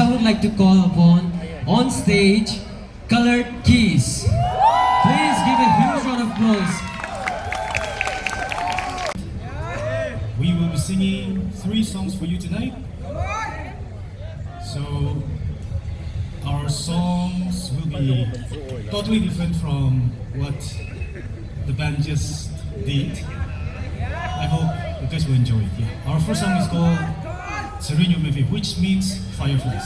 I would like to call upon on stage Colored Keys. Please give a huge round of applause. We will be singing 3 songs for you tonight. So our songs will be totally different from what the band just did. I hope you guys will enjoy it. Yeah. Our first song is called Sereno Mevi, which means fireflies.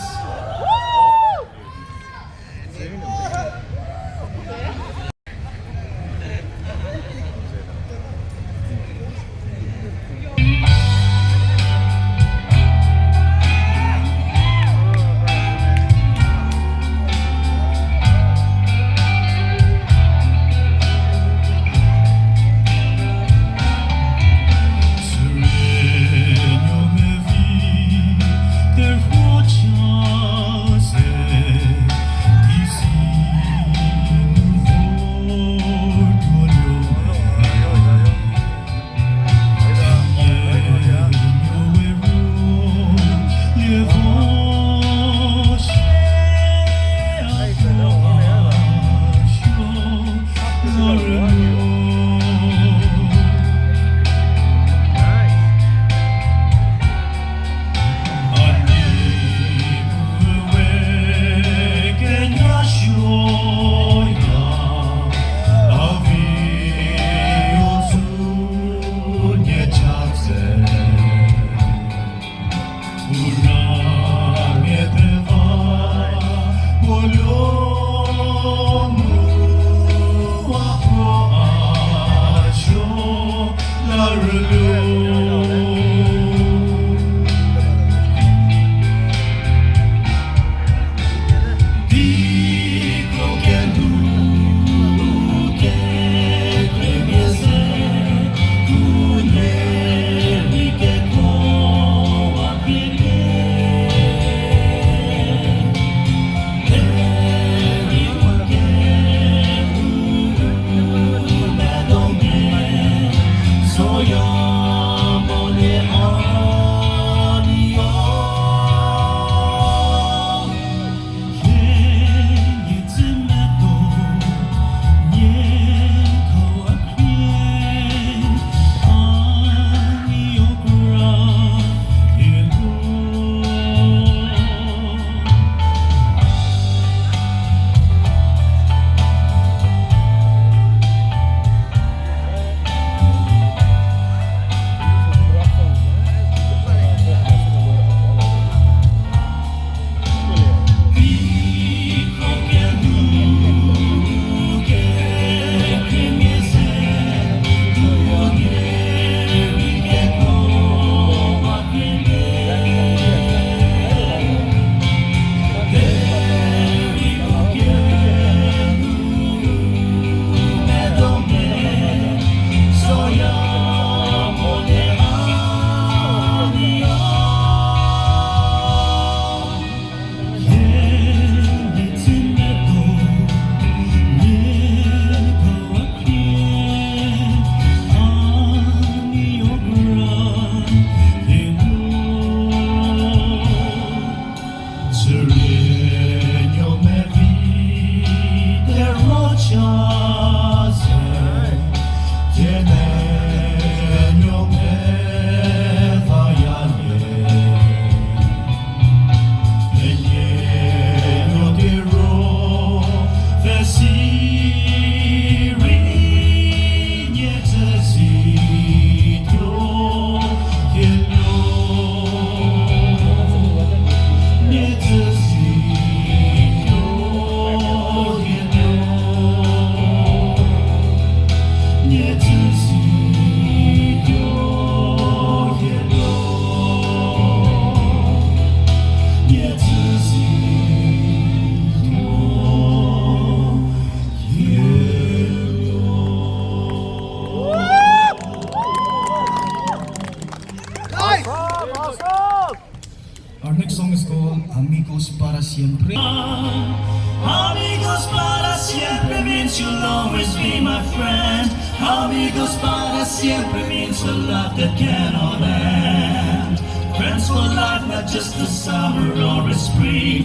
Our next song is called Amigos para Siempre. Amigos para siempre means you'll always be my friend. Amigos para siempre means a love that cannot end. Friends for life, not just the summer or a spring.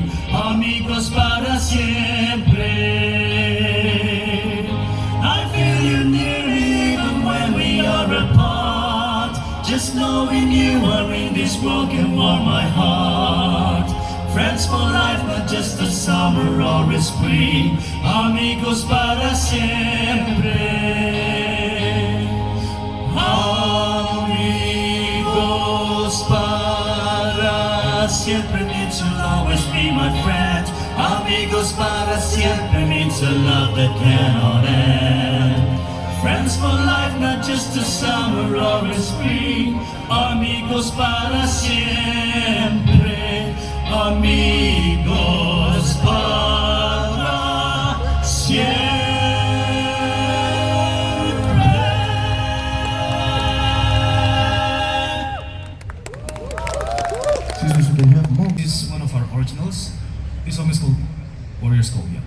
amigos para siempre. I feel you near even when we are apart. Just knowing you are in this world can warm my heart. Friends for life, not just a summer or a spring. Amigos para siempre. Amigos para siempre means you'll always be my friend. Amigos para siempre means a love that cannot end. Friends for life, not just a summer or a spring. Amigos para siempre. Amigos para siempre. This is one of our originals. This song is called Warriors Call. Yeah.